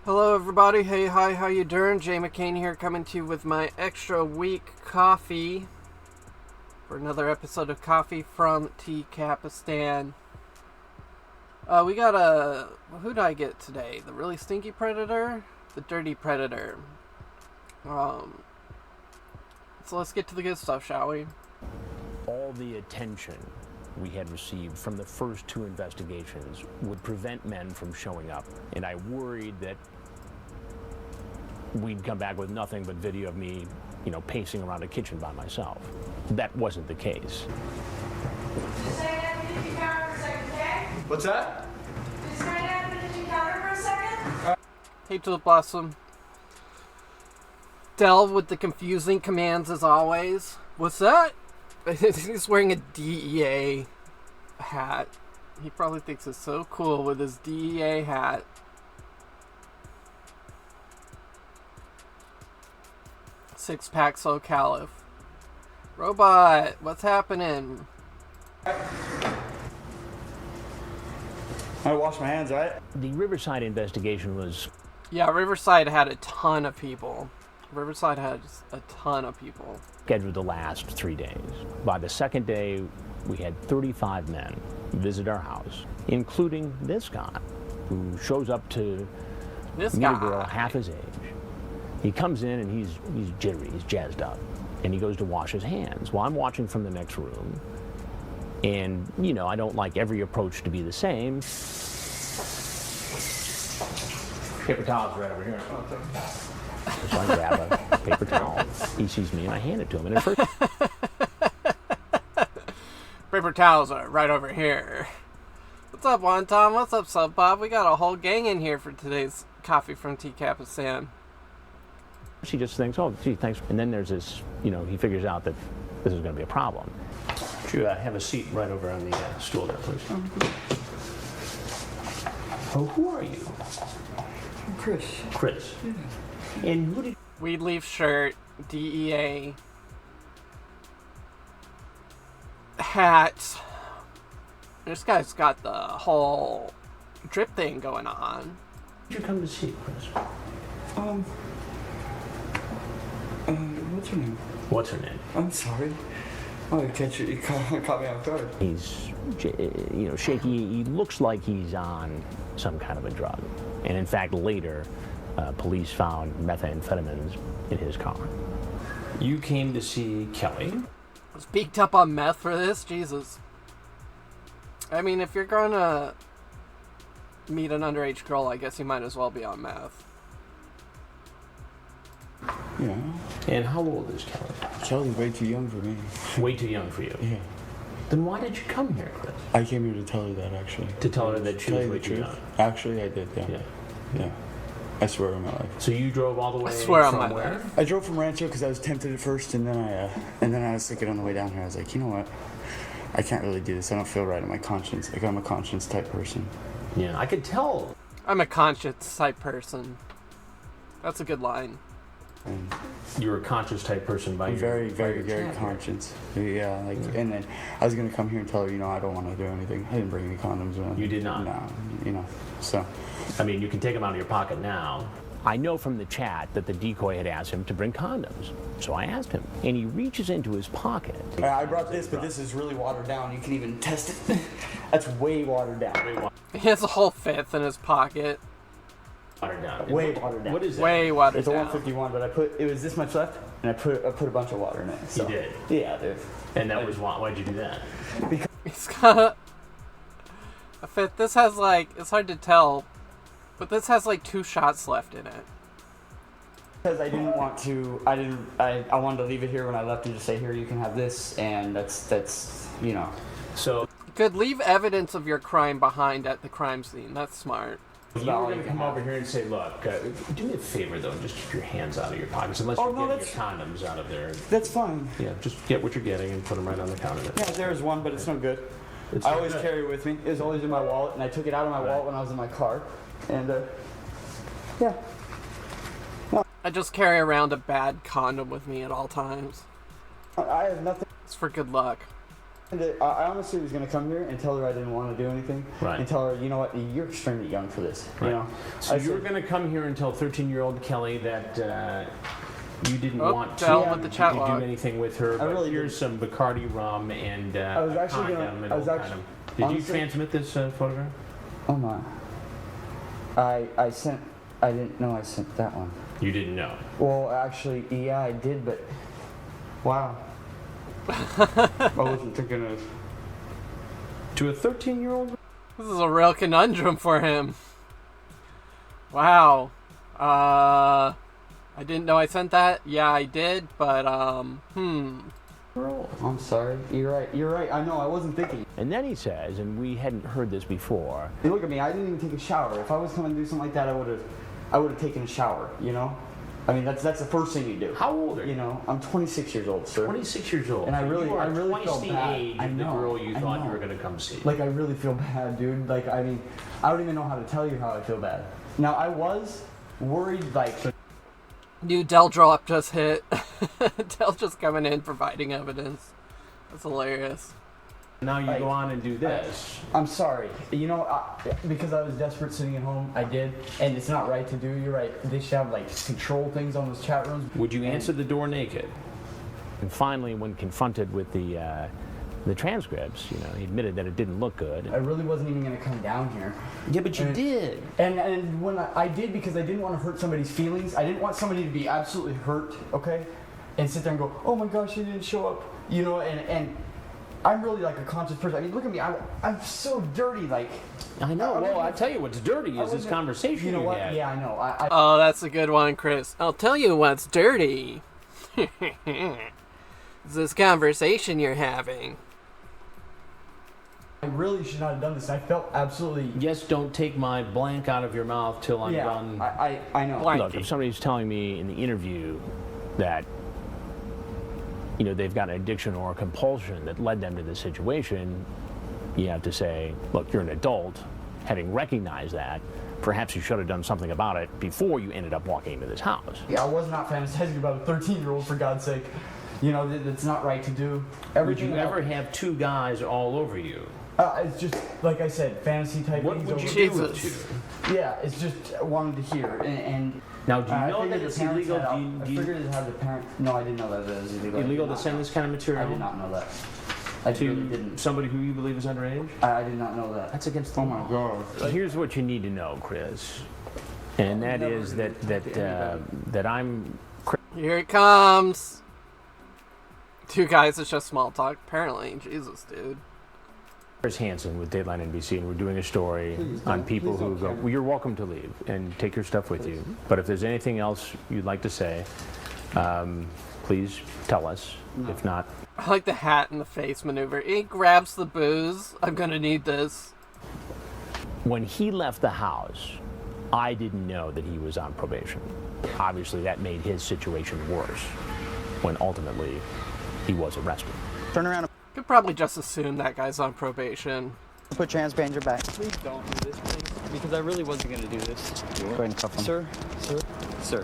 Hello everybody, hey, hi, how you doing? Jay McCain here, coming to you with my extra week coffee for another episode of Coffee from Tea Capistan. We got who did I get today? The really stinky predator? The dirty predator. So let's get to the good stuff, shall we? All the attention we had received from the first two investigations would prevent men from showing up, and I worried that we'd come back with nothing but video of me, pacing around a kitchen by myself. That wasn't the case. Just hang out in the kitchen counter for a second, okay? What's that? Just hang out in the kitchen counter for a second. Hey, Tulip Blossom. Delve with the confusing commands as always. What's that? He's wearing a DEA hat. He probably thinks it's so cool with his DEA hat. Six-pack so caliph. Robot, what's happening? I wash my hands, right? The Riverside investigation was Yeah, Riverside had a ton of people. Riverside had a ton of people. scheduled to last 3 days. By the second day, we had 35 men visit our house, including this guy, who shows up to This meet guy. a girl half his age. He comes in and he's jittery, he's jazzed up, and he goes to wash his hands. Well, I'm watching from the next room, and I don't like every approach to be the same. Paper towels right over here. So I grab a paper towel. He sees me and I hand it to him. And at first, Paper towels are right over here. What's up, Wonton? What's up, Sub Bob? We got a whole gang in here for today's Coffee from Tea Capistan. she just thinks, oh, gee, thanks. And then there's this, he figures out that this is going to be a problem. Would you have a seat right over on the stool there, please? Oh, who are you? Chris. Chris. And who did Weed leaf shirt, DEA hat. This guy's got the whole drip thing going on. you come to see, Chris? What's your name? What's her name? I'm sorry. Oh, you caught me off guard. He's, shaky. He looks like he's on some kind of a drug. And in fact, later, police found methamphetamines in his car. You came to see Kelly. Was beaked up on meth for this? Jesus. I mean, if you're gonna meet an underage girl, I guess you might as well be on meth. Yeah. And how old is Kelly? Kelly's way too young for me. Way too young for you. Yeah. Then why did you come here, Chris? I came here to tell her that, actually. To tell her that she Tell was you way the too truth. young. Actually, I did, yeah. Yeah. Yeah. I swear on my life. So you drove all the way swear on from my where? life. I drove from Rancho because I was tempted at first, and then I was thinking on the way down here, I was like, you know what? I can't really do this. I don't feel right in my conscience. Like, I'm a conscience type person. Yeah, I could tell. I'm a conscious type person. That's a good line. And You're a conscious type person by I'm your very, by very, your very chat here. conscious. Yeah, and then I was gonna come here and tell her, I don't want to do anything. I didn't bring any condoms. You did not? No, so. I mean, you can take them out of your pocket now. I know from the chat that the decoy had asked him to bring condoms. So I asked him, and he reaches into his pocket. I brought this, but this is really watered down. You can even test it. That's way watered down. He has a whole fifth in his pocket. Watered down. Way watered down. What is that? Way watered It's a down. 151, but it was this much left, and I put a bunch of water in it. So. You did? Yeah, dude. And that was why. Why'd you do that? He's got a fifth. This has it's hard to tell, but this has 2 shots left in it. Because I didn't want to, I wanted to leave it here when I left and just say, here, you can have this, and that's. So Good. Leave evidence of your crime behind at the crime scene. That's smart. you were going to come over here and say, look, do me a favor, though, and just keep your hands out of your pockets, unless Oh, you're no, getting your condoms out of there. That's fine. Yeah, just get what you're getting and put them right on the counter. Yeah, there's one, but it's no good. It's I not always good. carry it with me. It was always in my wallet, and I took it out of my wallet when I was in my car. And, yeah. I just carry around a bad condom with me at all times. I have nothing. It's for good luck. I honestly was going to come here and tell her I didn't want to do anything. Right. And tell her, you know what, you're extremely young for this. Right. You know? So I you were said, going to come here and tell 13-year-old Kelly that you didn't Oh, want to Del with the chat do log. anything with her, but really here's some Bacardi rum and was a actually gonna- condom and I was all actually- kind of. Did honestly- you transmit this photograph? oh my. I didn't know I sent that one. You didn't know. Well, actually, yeah, I did, but wow. I wasn't thinking of. To a 13-year-old? This is a real conundrum for him. Wow. I didn't know I sent that. Yeah, I did, but Girl. I'm sorry. You're right. You're right. I know. I wasn't thinking. And then he says, and we hadn't heard this before, Hey, look at me. I didn't even take a shower. If I was coming to do something like that, I would have taken a shower. You know. I mean, that's the first thing you do. How old are you? You know, I'm 26 years old, sir. 26 years old. And I really twice felt the bad. age I of the know, girl you I thought you know. were going to come see. Like, I really feel bad, dude. Like, I mean, I don't even know how to tell you how I feel bad. Now, I was worried, like, new Del drop just hit. Del just coming in providing evidence. That's hilarious. Now you like, go on and do this. I'm sorry. You know, because I was desperate sitting at home, I did. And it's not right to do. You're right. They should have, like, control things on those chat rooms. Would you answer the door naked? and finally, when confronted with the transcripts, he admitted that it didn't look good. I really wasn't even going to come down here. Yeah, but you And- did. And when I did, because I didn't want to hurt somebody's feelings. I didn't want somebody to be absolutely hurt, okay? And sit there and go, oh my gosh, he didn't show up. And I'm really like a conscious person. I mean, look at me. I'm so dirty. Like, I know. Well, I tell you what's dirty I is this wasn't- conversation you know what? had. Yeah, I know. I Oh, that's a good one, Chris. I'll tell you what's dirty. It's this conversation you're having. really should not have done this. I felt absolutely. Yes, don't take my blank out of your mouth till I'm Yeah, done. I know. Blank. Look, if somebody's telling me in the interview that they've got an addiction or a compulsion that led them to this situation, you have to say, look, you're an adult. Having recognized that, perhaps you should have done something about it before you ended up walking into this house. Yeah, I was not fantasizing about a 13-year-old, for God's sake. That's not right to do. Would Everything you ever have two guys all over you? It's just, like I said, fantasy type What things. would you over- do with Jesus. two? Yeah, it's just wanted to hear. And Now, do you I know figured that the it's parents illegal? had- Do I you, figured it had the parent. No, I didn't know that it was illegal. I illegal did to not send know. this kind of material I did not know that. I really to didn't. somebody who you believe is underage? I did not know that. That's against the Oh law. my God. So here's what you need to know, Chris, and that Never is did that I'm Here it comes. Two guys, it's just small talk. Apparently, Jesus, dude. Chris Hansen with Dateline NBC, and we're doing a story Please on don't- people please who don't, go. Cameron. Well, you're welcome to leave and take your stuff with you. But if there's anything else you'd like to say, please tell us. No. If not, I like the hat in the face maneuver. He grabs the booze. I'm gonna need this. when he left the house, I didn't know that he was on probation. Obviously, that made his situation worse when ultimately he was arrested. Turn around Could probably just assume that guy's on probation. and put your hands behind your back. Please don't do this, please, because I really wasn't gonna do this. Go ahead and cuff him. Sir.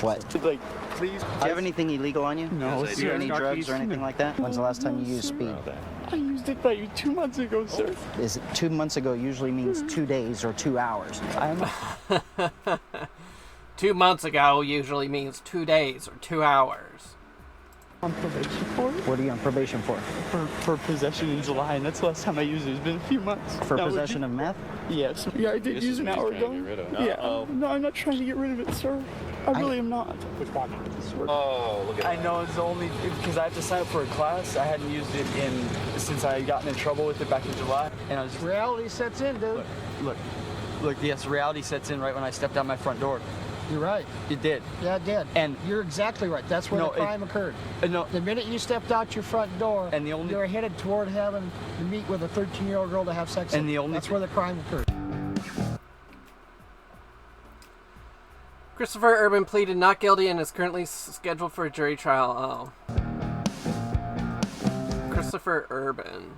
What? Like, please. Do you have anything illegal on you? No, Is there any drugs or anything like that? When's the last time you used speed? I used it like 2 months ago, sir. Is it 2 months ago usually means 2 days or 2 hours? I'm 2 months ago usually means 2 days or 2 hours. on probation for it, What are you on probation for? for possession in July, and that's the last time I used it. It's been a few months. For Now, would possession you- of meth? Yes. Yeah, I did use an hour ago. Yeah. No, I'm not trying to get rid of it, sir. I really am not. I know it's only because I have to sign up for a class. I hadn't used it since I had gotten in trouble with it back in July, and I was just Reality sets in, dude. look. Yes, reality sets in right when I stepped out my front door. You're right. It did. Yeah, it did. And- you're exactly right. That's where No, the crime occurred. No, The minute you stepped out your front door, And the only- you were headed toward having to meet with a 13-year-old girl to have sex. And with. the only That's thing- where the crime occurred. Christopher Urban pleaded not guilty and is currently scheduled for a jury trial. Oh. Christopher Urban.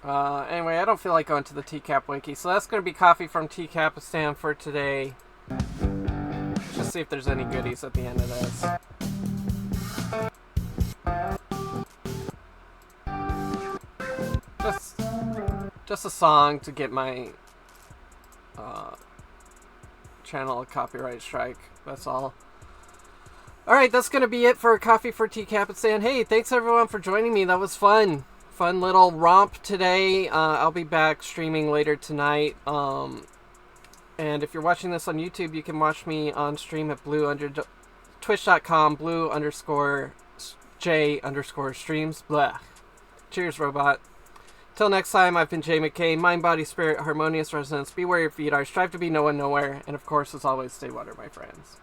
Anyway, I don't feel like going to the TCAP wiki, so that's going to be coffee from TCAPistan for today. Just see if there's any goodies at the end of this. Just a song to get my channel a copyright strike. That's all. Alright, that's going to be it for Coffee for TCapistan. Hey, thanks everyone for joining me. That was fun. Fun little romp today. I'll be back streaming later tonight. And if you're watching this on YouTube, you can watch me on stream at twitch.com blue_J_streams. Blah. Cheers, robot. Till next time, I've been Jay McCain. Mind, body, spirit, harmonious resonance. Be where your feet are. Strive to be no one, nowhere. And of course, as always, stay water, my friends.